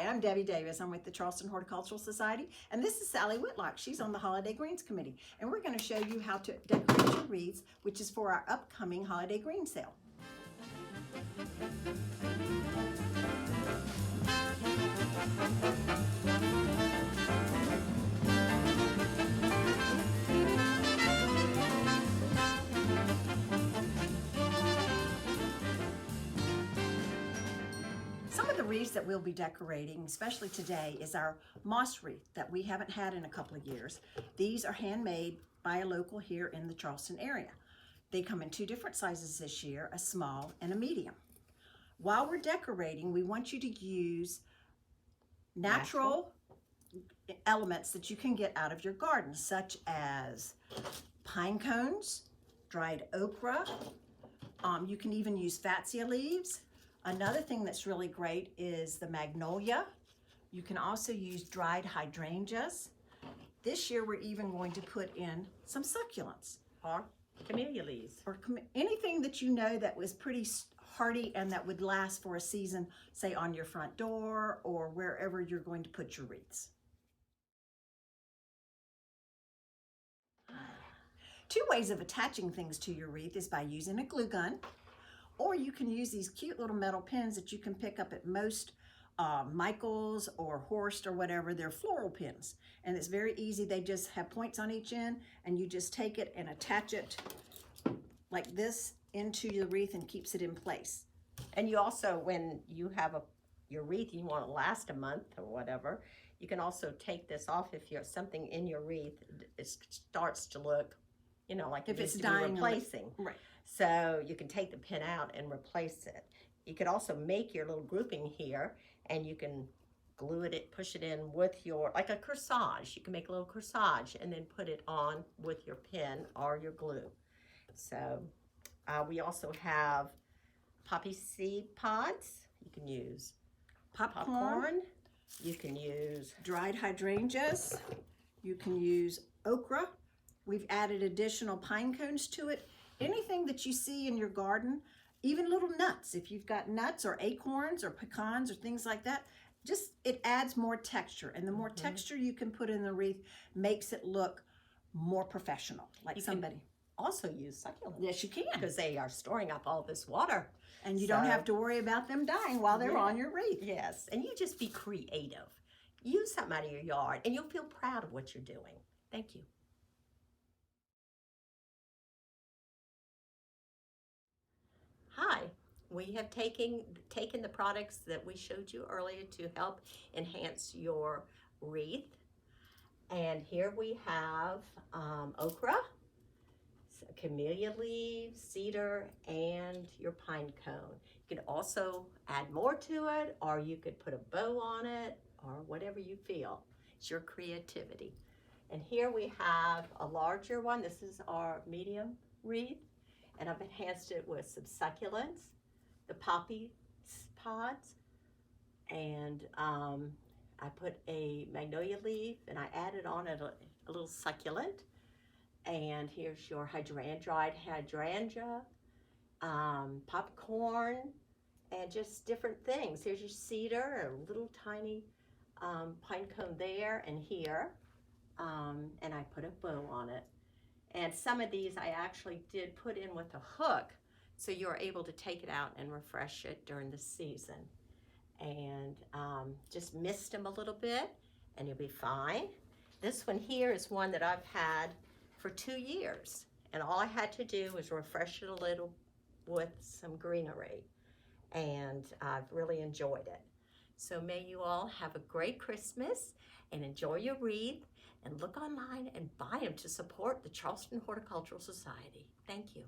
Hi, I'm Debbie Davis. I'm with the Charleston Horticultural Society, and this is Sally Whitlock. She's on the Holiday Greens Committee, and we're going to show you how to decorate your wreaths, which is for our upcoming Holiday Green Sale. Some of the wreaths that we'll be decorating, especially today, is our moss wreath that we haven't had in a couple of years. These are handmade by a local here in the Charleston area. They come in two different sizes this year, a small and a medium. While we're decorating, we want you to use natural elements that you can get out of your garden, such as pine cones, dried okra. You can even use fatsia leaves. Another thing that's really great is the magnolia. You can also use dried hydrangeas. This year we're even going to put in some succulents. Or camellia leaves. Or anything that you know that was pretty hardy and that would last for a season, say on your front door or wherever you're going to put your wreaths. Two ways of attaching things to your wreath is by using a glue gun, or you can use these cute little metal pins that you can pick up at most Michael's or Hort or whatever. They're floral pins, and it's very easy. They just have points on each end, and you just take it and attach it like this into your wreath and keeps it in place. And you also, when you have your wreath, you want it to last a month or whatever, you can also take this off if you're something in your wreath, it starts to look, you know, like if it's dying, replacing. Right. So you can take the pin out and replace it. You could also make your little grouping here, and you can glue it, push it in with your, like a corsage. You can make a little corsage and then put it on with your pin or your glue. So we also have poppy seed pods. You can use popcorn. You can use dried hydrangeas. You can use okra. We've added additional pine cones to it. Anything that you see in your garden, even little nuts. If you've got nuts or acorns or pecans or things like that, just it adds more texture. And the more texture you can put in the wreath makes it look more professional, like you somebody. Also use succulents. Yes, you can. Because they are storing up all this water. And you don't have to worry about them dying while they're on your wreath. Yes, and you just be creative. Use something out of your yard, and you'll feel proud of what you're doing. Thank you. Hi, we have taken the products that we showed you earlier to help enhance your wreath. And here we have okra, camellia leaves, cedar, and your pine cone. You could also add more to it, or you could put a bow on it, or whatever you feel. It's your creativity. And here we have a larger one. This is our medium wreath, and I've enhanced it with some succulents, the poppy pods, and I put a magnolia leaf, and I added on a little succulent. And here's your dried hydrangea, popcorn, and just different things. Here's your cedar, a little tiny pine cone there and here, and I put a bow on it. And some of these I actually did put in with a hook, so you're able to take it out and refresh it during the season. And just mist them a little bit, and you'll be fine. This one here is one that I've had for 2 years, and all I had to do was refresh it a little with some greenery, and I've really enjoyed it. So may you all have a great Christmas and enjoy your wreath, and look online and buy them to support the Charleston Horticultural Society. Thank you.